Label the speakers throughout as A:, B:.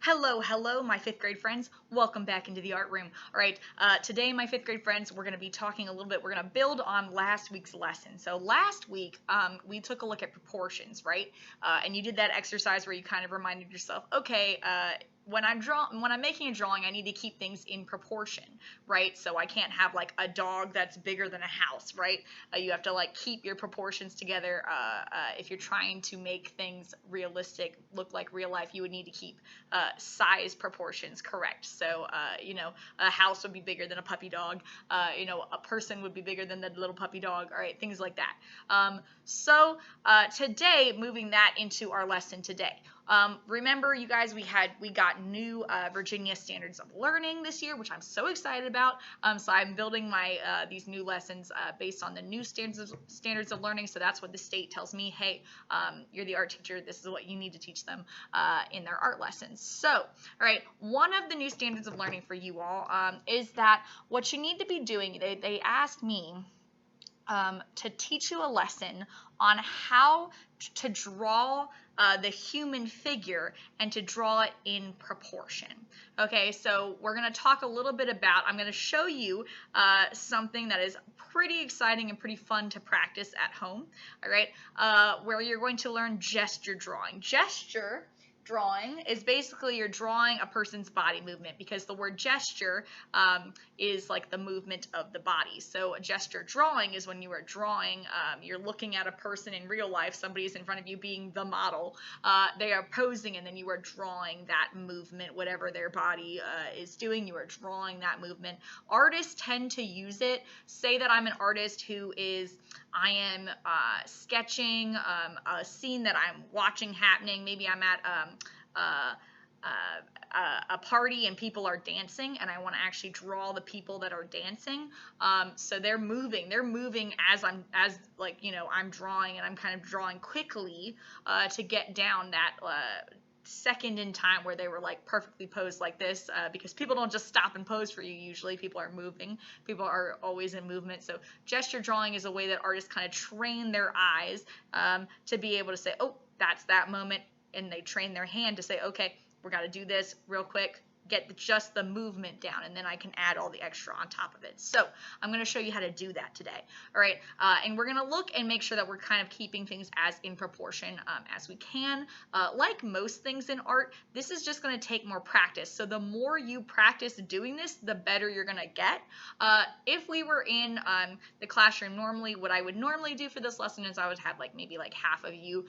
A: Hello, my fifth grade friends. Welcome back into the art room. All right, today, my fifth grade friends, we're going to be talking a little bit. We're going to build on last week's lesson. So last week, we took a look at proportions, right? And you did that exercise where you kind of reminded yourself, okay, when I'm making a drawing, I need to keep things in proportion, right? So I can't have like a dog that's bigger than a house, right? You have to like keep your proportions together. If you're trying to make things realistic, look like real life, you would need to keep size proportions correct. So, a house would be bigger than a puppy dog. A person would be bigger than the little puppy dog. All right, things like that. Today, moving that into our lesson today. Remember, you guys, we got new Virginia Standards of Learning this year, which I'm so excited about. So I'm building my these new lessons based on the new standards of learning. So that's what the state tells me. Hey, you're the art teacher. This is what you need to teach them in their art lessons. So, all right, one of the new standards of learning for you all is that what you need to be doing. They asked me to teach you a lesson on how to draw the human figure and to draw it in proportion. Okay, so we're going to talk a little bit about, I'm going to show you something that is pretty exciting and pretty fun to practice at home, all right, where you're going to learn gesture drawing. Gesture drawing is basically you're drawing a person's body movement, because the word gesture is like the movement of the body. So a gesture drawing is when you are drawing, you're looking at a person in real life, somebody is in front of you being the model, they are posing, and then you are drawing that movement, whatever their body is doing, you are drawing that movement. Artists tend to use it. Say that I'm an artist I am sketching a scene that I'm watching happening. Maybe I'm at a party and people are dancing, and I want to actually draw the people that are dancing. So they're moving as I'm drawing, and I'm kind of drawing quickly to get down that second in time where they were like perfectly posed like this, because people don't just stop and pose for you. Usually people are moving, people are always in movement. So gesture drawing is a way that artists kind of train their eyes to be able to say, oh, that's that moment, and they train their hand to say, okay, we're got to do this real quick, get just the movement down, and then I can add all the extra on top of it. So I'm going to show you how to do that today. All right, and we're going to look and make sure that we're kind of keeping things as in proportion as we can. Like most things in art, this is just going to take more practice. So the more you practice doing this, the better you're going to get. If we were in the classroom normally, what I would normally do for this lesson is I would have maybe half of you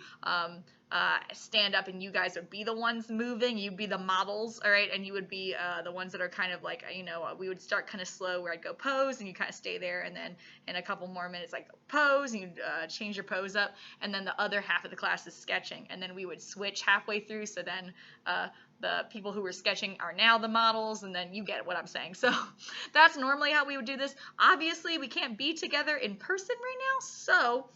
A: stand up, and you guys would be the ones moving, you'd be the models, all right, and you would be the ones that are kind of we would start kind of slow, where I'd go pose and you kind of stay there, and then in a couple more minutes pose, and you change your pose up, and then the other half of the class is sketching, and then we would switch halfway through, so then the people who were sketching are now the models, and then you get what I'm saying. So that's normally how we would do this. Obviously we can't be together in person right now, so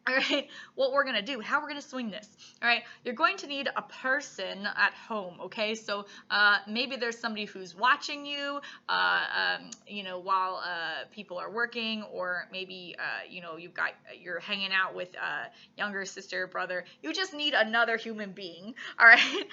A: all right, what we're going to do, how we're going to swing this. All right, you're going to need a person at home, okay? So maybe there's somebody who's watching you, while people are working, or maybe, you're hanging out with younger sister, brother. You just need another human being, all right,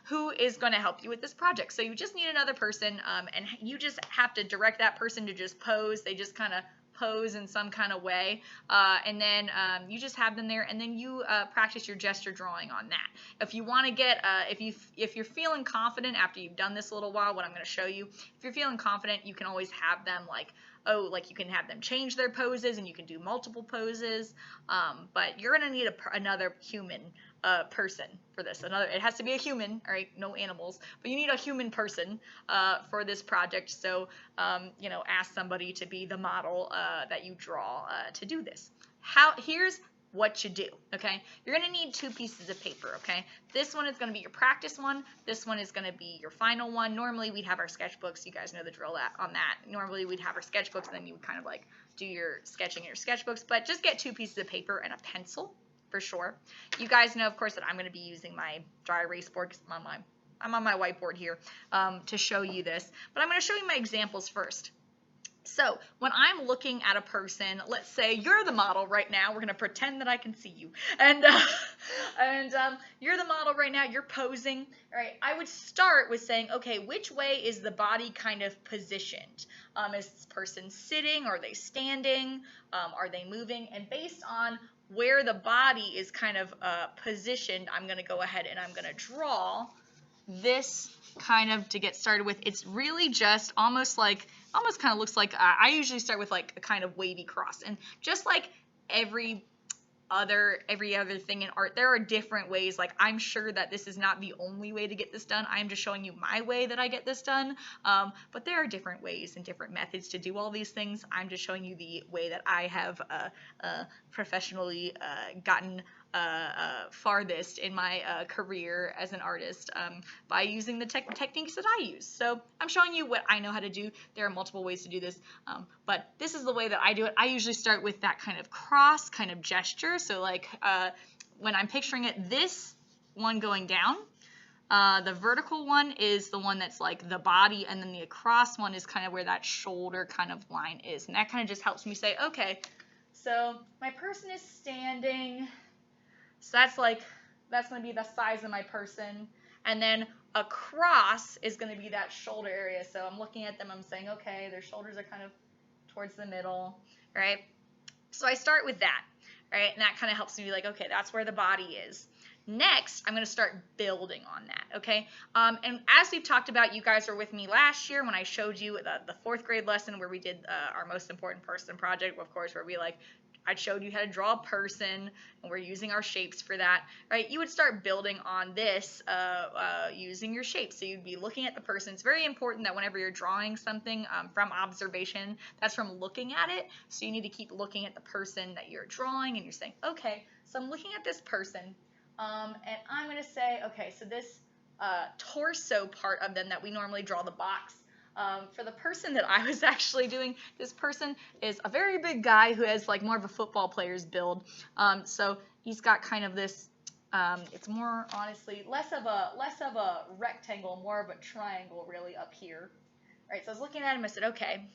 A: who is going to help you with this project. So you just need another person, and you just have to direct that person to just pose. They just kind of pose in some kind of way, and then you just have them there, and then you practice your gesture drawing on that. If you want to get, if you're feeling confident after you've done this a little while, what I'm going to show you, if you're feeling confident, you can always have them you can have them change their poses, and you can do multiple poses, but you're going to need another human person for this. It has to be a human, all right, no animals, but you need a human person for this project. So, ask somebody to be the model that you draw to do this. Here's what you do, okay? You're going to need two pieces of paper, okay? This one is going to be your practice one. This one is going to be your final one. Normally, we'd have our sketchbooks. You guys know the drill on that. Normally, we'd have our sketchbooks, and then you would kind of do your sketching in your sketchbooks, but just get two pieces of paper and a pencil for sure. You guys know, of course, that I'm going to be using my dry erase board, because I'm on my whiteboard here to show you this, but I'm going to show you my examples first. So when I'm looking at a person, let's say you're the model right now. We're gonna pretend that I can see you, and you're the model right now. You're posing, right? I would start with saying, okay, which way is the body kind of positioned? Is this person sitting? Are they standing? Are they moving? And based on where the body is kind of positioned, I'm gonna go ahead and I'm gonna draw this kind of to get started with. It's really just almost kind of looks like I usually start with like a kind of wavy cross, and just like every other thing in art, there are different ways. Like, I'm sure that this is not the only way to get this done. I'm just showing you my way that I get this done, but there are different ways and different methods to do all these things. I'm just showing you the way that I have professionally gotten farthest in my career as an artist by using the techniques that I use. So I'm showing you what I know how to do. There are multiple ways to do this, but this is the way that I do it. I usually start with that kind of cross kind of gesture. So like when I'm picturing it, this one going down, the vertical one is the one that's like the body, and then the across one is kind of where that shoulder kind of line is. And that kind of just helps me say, okay, so my person is standing. So that's going to be the size of my person. And then across is going to be that shoulder area. So I'm looking at them, I'm saying, okay, their shoulders are kind of towards the middle, right? So I start with that, right? And that kind of helps me be like, okay, that's where the body is. Next, I'm going to start building on that, okay? And as we've talked about, you guys were with me last year when I showed you the 4th grade lesson where we did our most important person project, of course, where we I showed you how to draw a person, and we're using our shapes for that, right? You would start building on this using your shapes. So you'd be looking at the person. It's very important that whenever you're drawing something from observation, that's from looking at it. So you need to keep looking at the person that you're drawing, and you're saying, okay, so I'm looking at this person, and I'm going to say, okay, so this torso part of them that we normally draw the box. For the person that I was actually doing, this person is a very big guy who has like more of a football player's build. So he's got kind of this, it's more honestly less of a rectangle, more of a triangle really up here. All right, so I was looking at him, I said, okay,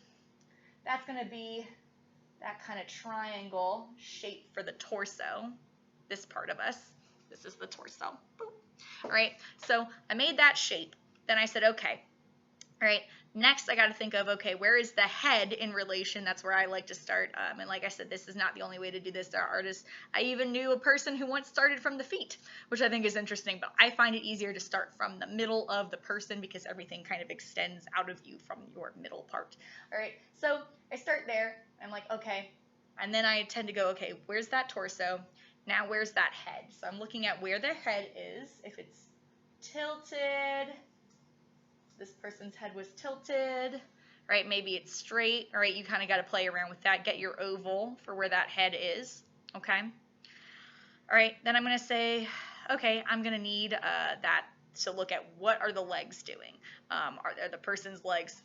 A: that's going to be that kind of triangle shape for the torso, this part of us. This is the torso. Boop. All right, so I made that shape. Then I said, okay, all right, next I got to think of, okay, where is the head in relation? That's where I like to start. And like I said, this is not the only way to do this. There are artists. I even knew a person who once started from the feet, which I think is interesting, but I find it easier to start from the middle of the person because everything kind of extends out of you from your middle part. All right, so I start there. I'm like, okay, and then I tend to go, okay, where's that torso? Now where's that head? So I'm looking at where the head is. If it's tilted, this person's head was tilted, right? Maybe it's straight, all right? You kind of got to play around with that. Get your oval for where that head is, okay? All right, then I'm going to say, okay, I'm going to need that to look at what are the legs doing. Are the person's legs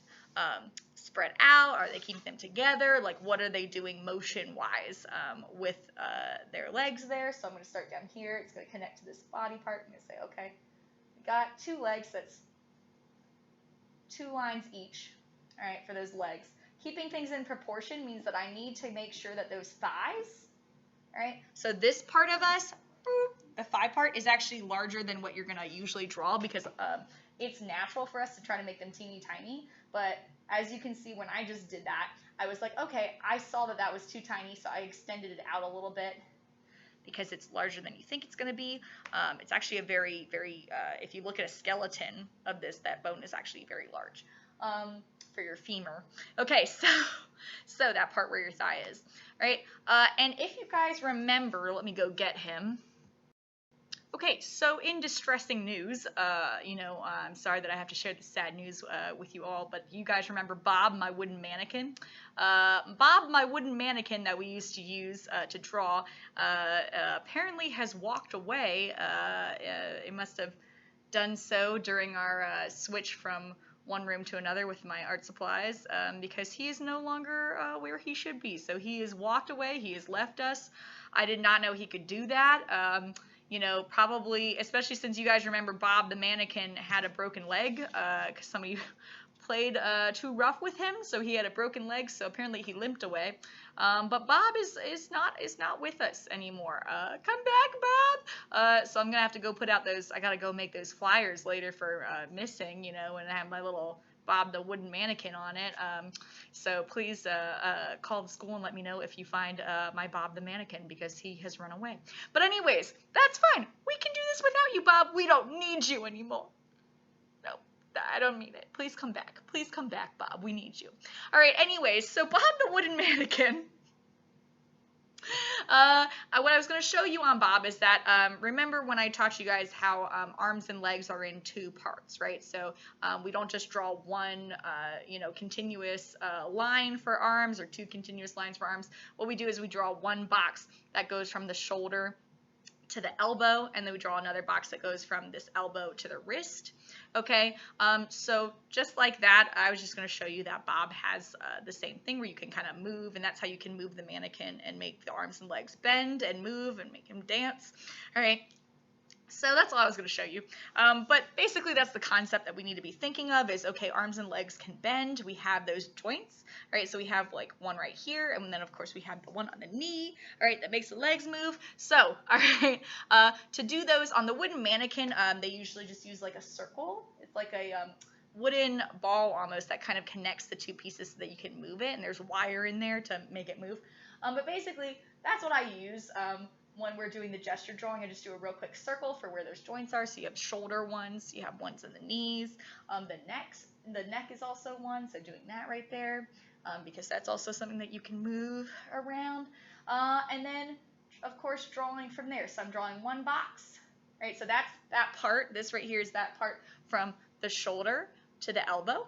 A: spread out? Are they keeping them together? Like, what are they doing motion-wise with their legs there? So I'm going to start down here. It's going to connect to this body part. I'm going to say, okay, we got 2 legs. That's 2 lines each, all right, for those legs. Keeping things in proportion means that I need to make sure that those thighs, all right, so this part of us, the thigh part is actually larger than what you're going to usually draw because it's natural for us to try to make them teeny tiny, but as you can see when I just did that, I was like, okay, I saw that that was too tiny, so I extended it out a little bit because it's larger than you think it's going to be. It's actually a very, very, if you look at a skeleton of this, that bone is actually very large for your femur. Okay, so that part where your thigh is, right? And if you guys remember, let me go get him. Okay, so in distressing news, I'm sorry that I have to share this sad news with you all, but you guys remember Bob, my wooden mannequin? Bob, my wooden mannequin that we used to use to draw, apparently has walked away. It must have done so during our switch from one room to another with my art supplies because he is no longer where he should be. So he has walked away. He has left us. I did not know he could do that. Probably, especially since you guys remember Bob the mannequin had a broken leg, because some of you played too rough with him, so he had a broken leg, so apparently he limped away. But Bob is not with us anymore. Come back, Bob. So I'm gonna have to go put out those. I gotta go make those flyers later for missing, you know, and have my little Bob the wooden mannequin on it. So please call the school and let me know if you find my Bob the mannequin, because he has run away. But anyways, that's fine. We can do this without you, Bob. We don't need you anymore. No, I don't mean it. Please come back. Please come back, Bob. We need you. All right, anyways, so Bob the wooden mannequin. What I was going to show you on Bob is that, remember when I taught you guys how arms and legs are in two parts, right? So we don't just draw one, continuous line for arms, or two continuous lines for arms. What we do is we draw one box that goes from the shoulder to the elbow, and then we draw another box that goes from this elbow to the wrist. Okay, so just like that, I was just going to show you that Bob has the same thing, where you can kind of move, and that's how you can move the mannequin and make the arms and legs bend and move and make him dance. All right. So that's all I was going to show you. But basically that's the concept that we need to be thinking of is, okay, arms and legs can bend. We have those joints, right? So we have like one right here, and then of course we have the one on the knee, all right, that makes the legs move. So, all right, to do those on the wooden mannequin, they usually just use like a circle. It's like a wooden ball almost that kind of connects the two pieces so that you can move it, and there's wire in there to make it move. But basically that's what I use. When we're doing the gesture drawing, I just do a real quick circle for where those joints are. So you have shoulder ones, you have ones in the knees, the neck is also one, so doing that right there, because that's also something that you can move around. And then, of course, drawing from there. So I'm drawing one box, right? So that's that part. This right here is that part from the shoulder to the elbow.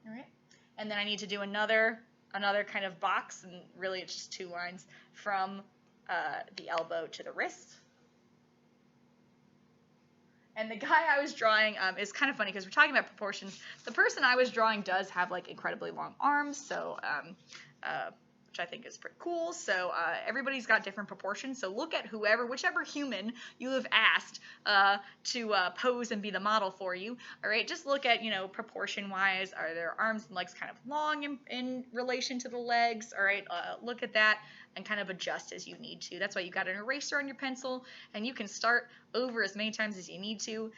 A: All right. And then I need to do another kind of box, and really it's just two lines from the elbow to the wrist. And the guy I was drawing is kind of funny because we're talking about proportions. The person I was drawing does have like incredibly long arms, so which I think is pretty cool. So everybody's got different proportions. So look at whichever human you have asked to pose and be the model for you. All right, just look at, proportion-wise, are their arms and legs kind of long in relation to the legs? All right, look at that and kind of adjust as you need to. That's why you got an eraser on your pencil, and you can start over as many times as you need to.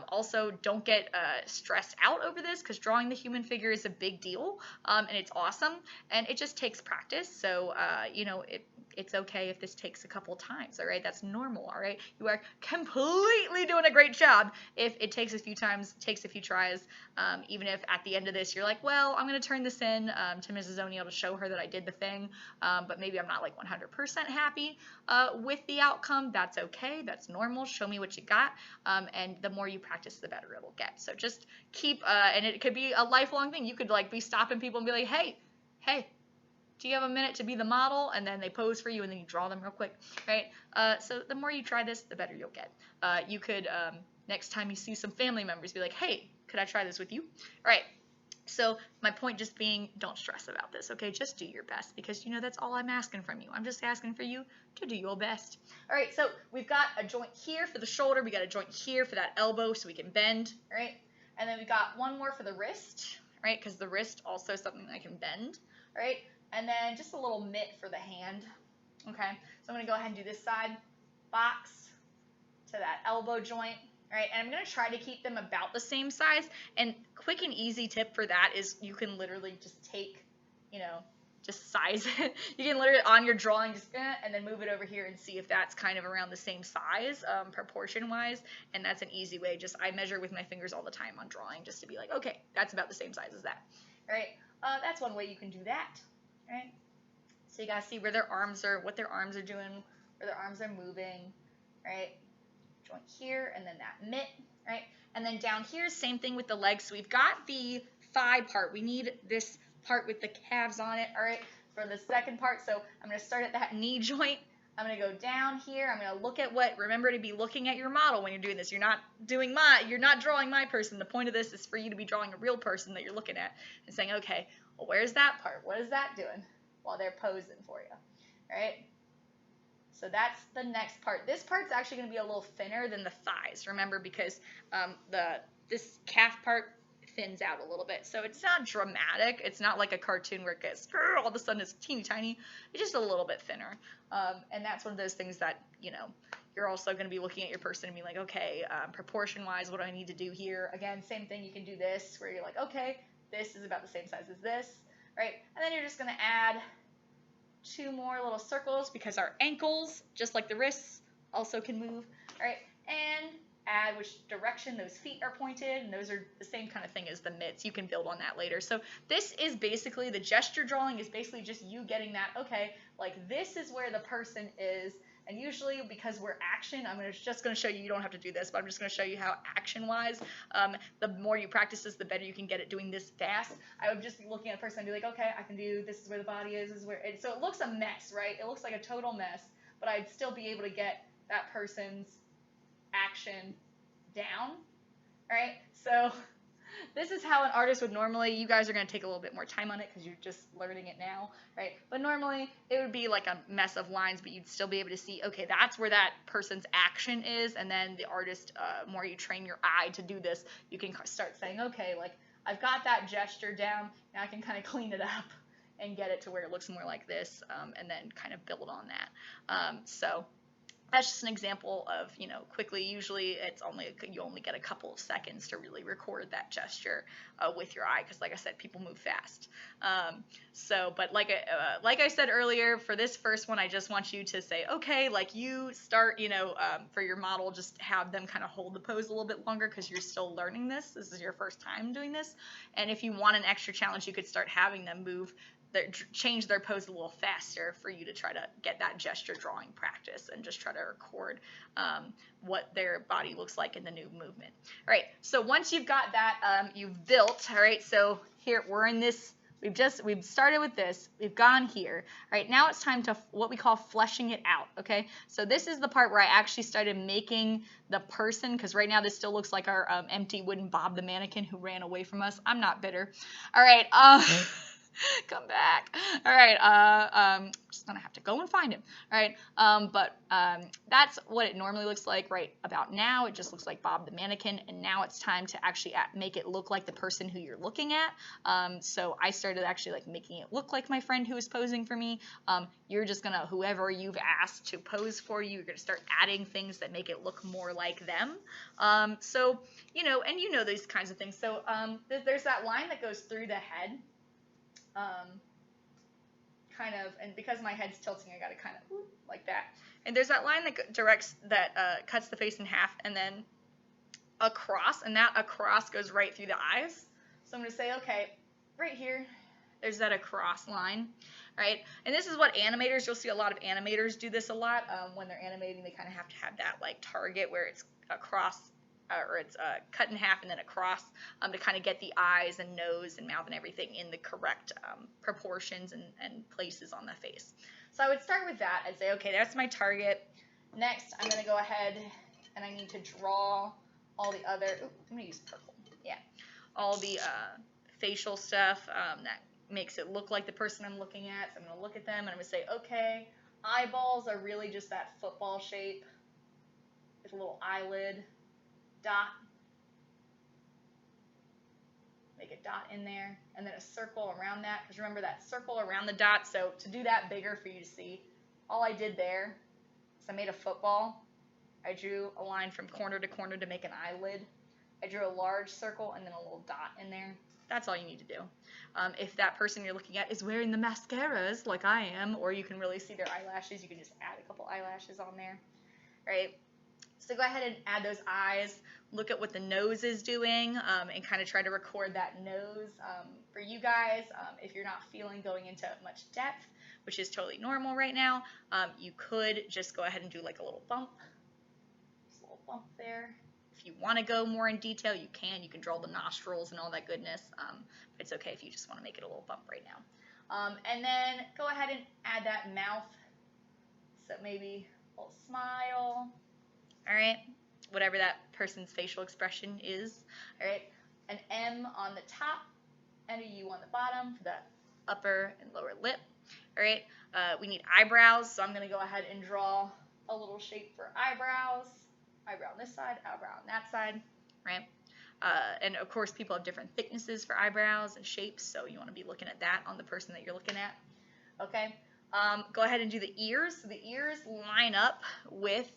A: Also, don't get stressed out over this, because drawing the human figure is a big deal, and it's awesome, and it just takes practice. So, it's okay if this takes a couple times, all right? That's normal, all right? You are completely doing a great job if it takes a few times, takes a few tries, even if at the end of this you're like, well, I'm going to turn this in to Mrs. O'Neill to show her that I did the thing, but maybe I'm not like 100% happy with the outcome. That's okay. That's normal. Show me what you got, and the more you practice, the better it'll get. So just keep, and it could be a lifelong thing. You could like be stopping people and be like, hey, do you have a minute to be the model? And then they pose for you, and then you draw them real quick, right? So the more you try this, the better you'll get. You could, next time you see some family members, be like, hey, could I try this with you? All right. So my point just being, don't stress about this, okay? Just do your best, because, that's all I'm asking from you. I'm just asking for you to do your best. All right, so we've got a joint here for the shoulder. We got a joint here for that elbow so we can bend, all right? And then we got one more for the wrist, right? Because the wrist also is something that I can bend, all right? And then just a little mitt for the hand, okay? So I'm going to go ahead and do this side box to that elbow joint, all right? And I'm going to try to keep them about the same size. And quick and easy tip for that is you can literally just take, just size it. You can literally, on your drawing, just and then move it over here and see if that's kind of around the same size, proportion-wise. And that's an easy way. I measure with my fingers all the time on drawing, just to be like, okay, that's about the same size as that, all right? That's one way you can do that. Right? So you gotta see where their arms are, what their arms are doing, where their arms are moving, right? Joint here, and then that mitt, right? And then down here, same thing with the legs. So we've got the thigh part. We need this part with the calves on it, all right, for the second part. So I'm gonna start at that knee joint. I'm gonna go down here. I'm gonna look at remember to be looking at your model when you're doing this. You're not drawing my person. The point of this is for you to be drawing a real person that you're looking at and saying, okay, well, where's that part? What is that doing while they're posing for you? All right? So that's the next part. This part's actually going to be a little thinner than the thighs, remember, because this calf part thins out a little bit. So it's not dramatic. It's not like a cartoon where it gets all of a sudden it's teeny tiny. It's just a little bit thinner. And that's one of those things that, you're also going to be looking at your person and be like, okay, proportion wise, what do I need to do here? Again, same thing. You can do this where you're like, okay, this is about the same size as this, right? And then you're just going to add 2 more little circles because our ankles, just like the wrists, also can move, all right? And add which direction those feet are pointed, and those are the same kind of thing as the mitts. You can build on that later. So this is basically, the gesture drawing is basically just you getting that, okay, like this is where the person is, and usually because we're action, I'm just going to show you, you don't have to do this, but I'm just going to show you how action-wise, the more you practice this, the better you can get at doing this fast. I would just be looking at a person and be like, okay, I can do, this is where the body is, this is where, so it looks a mess, right? It looks like a total mess, but I'd still be able to get that person's action down, right? So this is how an artist would normally, you guys are going to take a little bit more time on it because you're just learning it now, right? But normally it would be like a mess of lines, but you'd still be able to see, okay, that's where that person's action is, and then the artist, more you train your eye to do this, you can start saying, okay, like I've got that gesture down, now I can kind of clean it up and get it to where it looks more like this, and then kind of build on that. So that's just an example of, quickly, usually it's you only get a couple of seconds to really record that gesture with your eye, because like I said, people move fast. But like I said earlier, for this first one, I just want you to say, okay, like you start, for your model, just have them kind of hold the pose a little bit longer because you're still learning this. This is your first time doing this. And if you want an extra challenge, you could start having them change their pose a little faster for you to try to get that gesture drawing practice and just try to record what their body looks like in the new movement. All right, so once you've got that, you've built, all right, so here we're in this, we've started with this, we've gone here. All right, now it's time to what we call fleshing it out, okay? So this is the part where I actually started making the person, because right now this still looks like our empty wooden Bob the mannequin who ran away from us. I'm not bitter. All right, come back. All right, I'm just gonna have to go and find him. All right, but that's what it normally looks like right about now. It just looks like Bob the mannequin, and now it's time to actually make it look like the person who you're looking at. So I started actually like making it look like my friend who is posing for me. You're just gonna, whoever you've asked to pose for you, you're gonna start adding things that make it look more like them. So and these kinds of things. So there's that line that goes through the head. Kind of, and because my head's tilting, I gotta kind of like that. And there's that line that cuts the face in half, and then across, and that across goes right through the eyes. So I'm gonna say, okay, right here, there's that across line, right? And this is what animators, you'll see a lot of animators do this a lot. When they're animating, they kind of have to have that like target where it's across, or it's cut in half and then across, to kind of get the eyes and nose and mouth and everything in the correct proportions and places on the face. So I would start with that. I'd say, okay, that's my target. Next, I'm going to go ahead and I need to draw all the other, I'm going to use purple, yeah, all the facial stuff that makes it look like the person I'm looking at. So I'm going to look at them and I'm going to say, okay, eyeballs are really just that football shape with a little eyelid. Dot, make a dot in there, and then a circle around that, because remember that circle around the dot. So to do that bigger for you to see, all I did there is I made a football. I drew a line from corner to corner to make an eyelid. I drew a large circle and then a little dot in there. That's all you need to do. If that person you're looking at is wearing the mascaras like I am, or you can really see their eyelashes, you can just add a couple eyelashes on there, right? So go ahead and add those eyes, look at what the nose is doing, and kind of try to record that nose. For you guys, if you're not feeling going into much depth, which is totally normal right now, you could just go ahead and do like a little bump. Just a little bump there. If you want to go more in detail, you can. You can draw the nostrils and all that goodness, but it's okay if you just want to make it a little bump right now. And then go ahead and add that mouth. So maybe a little smile. All right, whatever that person's facial expression is. All right, an M on the top and a U on the bottom for the upper and lower lip. All right, we need eyebrows, so I'm going to go ahead and draw a little shape for eyebrows. Eyebrow on this side, eyebrow on that side, right? And of course, people have different thicknesses for eyebrows and shapes, so you want to be looking at that on the person that you're looking at. Okay, go ahead and do the ears. So the ears line up with,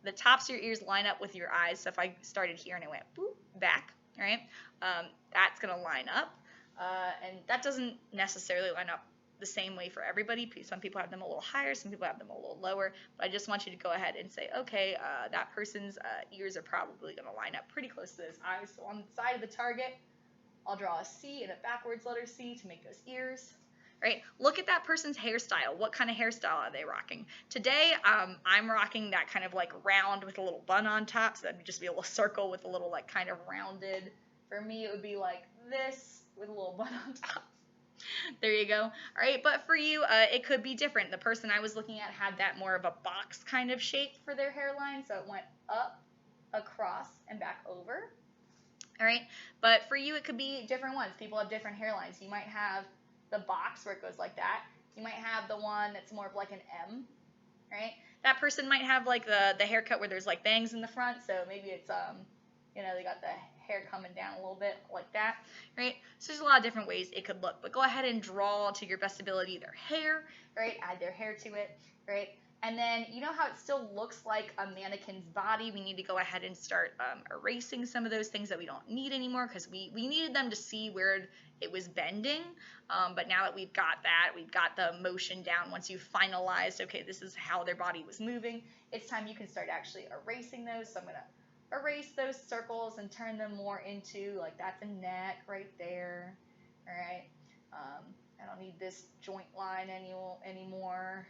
A: the tops of your ears line up with your eyes. So if I started here and I went boop, back, right, that's going to line up. And that doesn't necessarily line up the same way for everybody. Some people have them a little higher, some people have them a little lower, but I just want you to go ahead and say, okay, that person's ears are probably going to line up pretty close to those eyes. So on the side of the target, I'll draw a C and a backwards letter C to make those ears. Right? Look at that person's hairstyle. What kind of hairstyle are they rocking? Today, I'm rocking that kind of like round with a little bun on top, so that'd just be a little circle with a little like kind of rounded. For me, it would be like this with a little bun on top. There you go. All right, but for you, it could be different. The person I was looking at had that more of a box kind of shape for their hairline, so it went up, across, and back over. All right, but for you, it could be different ones. People have different hairlines. You might have the box where it goes like that. You might have the one that's more of like an M, right? That person might have like the haircut where there's like bangs in the front, so maybe it's you know, they got the hair coming down a little bit like that, right? So there's a lot of different ways it could look, but go ahead and draw to your best ability their hair, right? Add their hair to it, right? And then you know how it still looks like a mannequin's body? We need to go ahead and start erasing some of those things that we don't need anymore, because we needed them to see where it was bending. But now that we've got that, we've got the motion down, once you've finalized, okay, this is how their body was moving, it's time you can start actually erasing those. So I'm going to erase those circles and turn them more into, like, that's a neck right there, all right? I don't need this joint line anymore.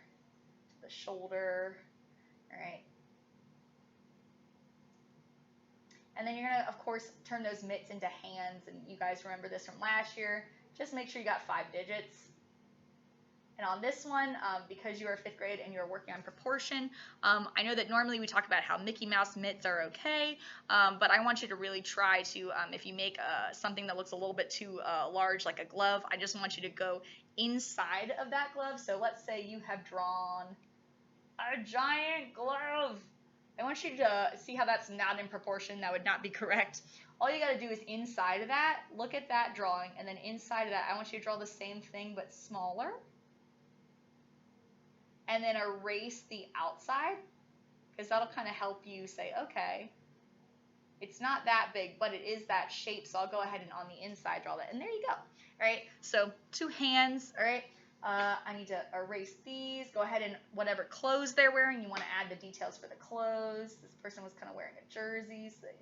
A: The shoulder, all right? And then you're going to, of course, turn those mitts into hands, and you guys remember this from last year. Just make sure you got 5 digits. And on this one, because you are 5th grade and you're working on proportion, I know that normally we talk about how Mickey Mouse mitts are okay, but I want you to really try to, if you make something that looks a little bit too large, like a glove, I just want you to go inside of that glove. So let's say you have drawn a giant glove. I want you to see how that's not in proportion. That would not be correct. All you got to do is inside of that, look at that drawing, and then inside of that, I want you to draw the same thing but smaller. And then erase the outside, because that'll kind of help you say, okay, it's not that big, but it is that shape, so I'll go ahead and on the inside draw that. And there you go. All right, so 2 hands, all right. I need to erase these. Go ahead and whatever clothes they're wearing, you want to add the details for the clothes. This person was kind of wearing a jersey, so they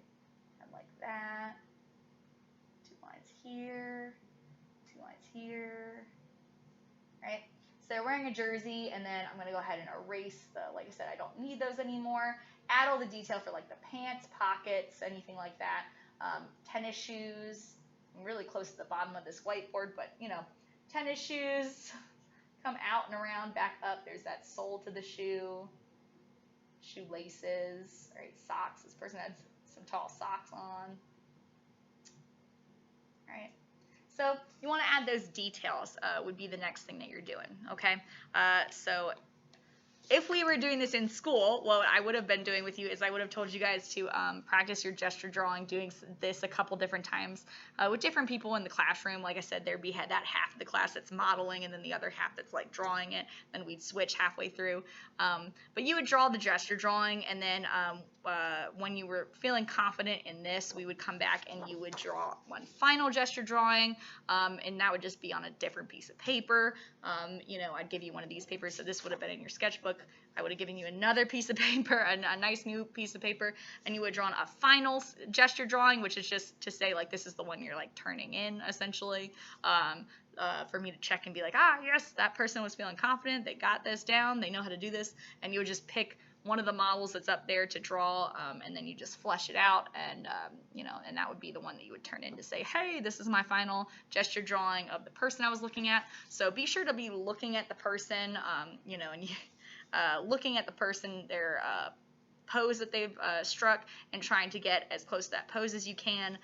A: had like that. 2 lines here, 2 lines here, right? So they're wearing a jersey, and then I'm going to go ahead and erase the, like I said, I don't need those anymore. Add all the detail for like the pants, pockets, anything like that. Tennis shoes. I'm really close to the bottom of this whiteboard, but you know, tennis shoes come out and around, back up. There's that sole to the shoe. Shoelaces. All right, socks. This person had some tall socks on. All right. So you want to add those details would be the next thing that you're doing, okay? So if we were doing this in school, what I would have been doing with you is I would have told you guys to practice your gesture drawing, doing this a couple different times with different people in the classroom. Like I said, there'd be that half of the class that's modeling, and then the other half that's like drawing it. Then we'd switch halfway through. But you would draw the gesture drawing, and then when you were feeling confident in this, we would come back and you would draw one final gesture drawing, and that would just be on a different piece of paper. You know, I'd give you one of these papers, so this would have been in your sketchbook. I would have given you another piece of paper, a nice new piece of paper, and you would draw a final gesture drawing, which is just to say, like, this is the one you're, like, turning in, essentially, for me to check and be like, ah, yes, that person was feeling confident, they got this down, they know how to do this, and you would just pick one of the models that's up there to draw, and then you just flesh it out, and you know, and that would be the one that you would turn in to say, hey, this is my final gesture drawing of the person I was looking at. So be sure to be looking at the person, you know, and you, looking at the person, their pose that they've struck, and trying to get as close to that pose as you can.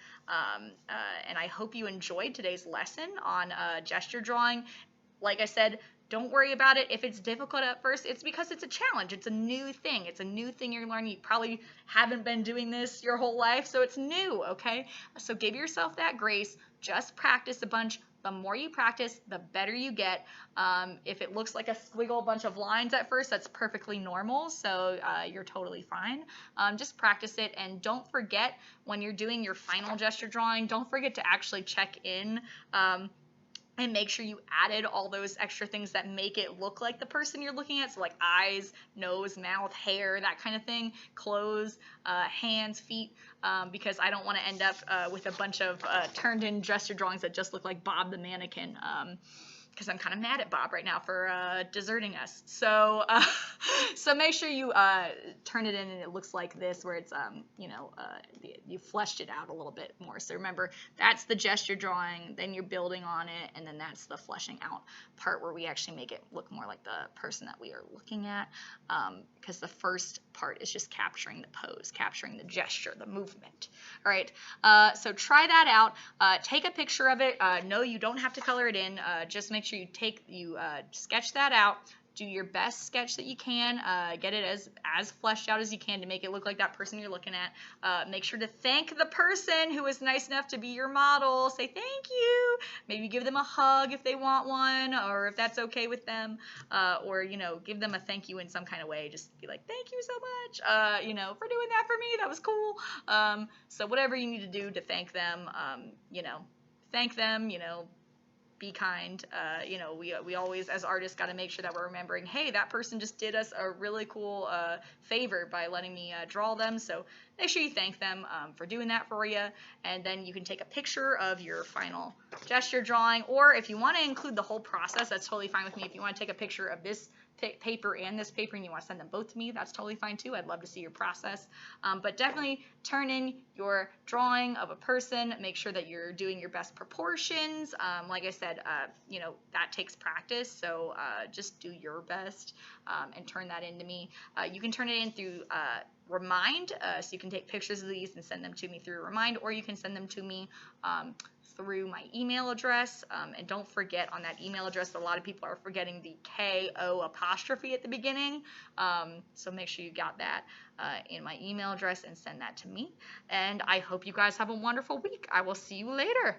A: And I hope you enjoyed today's lesson on gesture drawing. Like I said, Don't worry about it. If it's difficult at first, it's because it's a challenge. It's a new thing. It's a new thing you're learning. You probably haven't been doing this your whole life, so it's new, okay? So give yourself that grace. Just practice a bunch. The more you practice, the better you get. If it looks like a squiggle, bunch of lines at first, that's perfectly normal. So you're totally fine. Just practice it. And don't forget, when you're doing your final gesture drawing, don't forget to actually check in. And make sure you added all those extra things that make it look like the person you're looking at. So like eyes, nose, mouth, hair, that kind of thing, clothes, hands, feet, because I don't want to end up with a bunch of turned in gesture drawings that just look like Bob the mannequin. Because I'm kind of mad at Bob right now for deserting us. So so make sure you turn it in and it looks like this, where it's, you fleshed it out a little bit more. So remember, that's the gesture drawing, then you're building on it, and then that's the fleshing out part where we actually make it look more like the person that we are looking at, because the first part is just capturing the pose, capturing the gesture, the movement. All right, so try that out. Take a picture of it. No, you don't have to color it in. Just make sure you sketch that out. Do your best sketch that you can. Get it as fleshed out as you can to make it look like that person you're looking at. Make sure to thank the person who was nice enough to be your model. Say thank you. Maybe give them a hug if they want one, or if that's okay with them, or give them a thank you in some kind of way. Just be like, thank you so much, for doing that for me. That was cool. So whatever you need to do to thank them, thank them. Be kind. We always, as artists, got to make sure that we're remembering, hey, that person just did us a really cool favor by letting me draw them. So make sure you thank them for doing that for you. And then you can take a picture of your final gesture drawing. Or if you want to include the whole process, that's totally fine with me. If you want to take a picture of this paper and this paper and you want to send them both to me, that's totally fine too. I'd love to see your process. But definitely turn in your drawing of a person. Make sure that you're doing your best proportions. Like I said, that takes practice. So just do your best and turn that into me. You can turn it in through Remind. So you can take pictures of these and send them to me through Remind, or you can send them to me through my email address. And don't forget, on that email address, a lot of people are forgetting the K-O apostrophe at the beginning. So make sure you got that in my email address and send that to me. And I hope you guys have a wonderful week. I will see you later.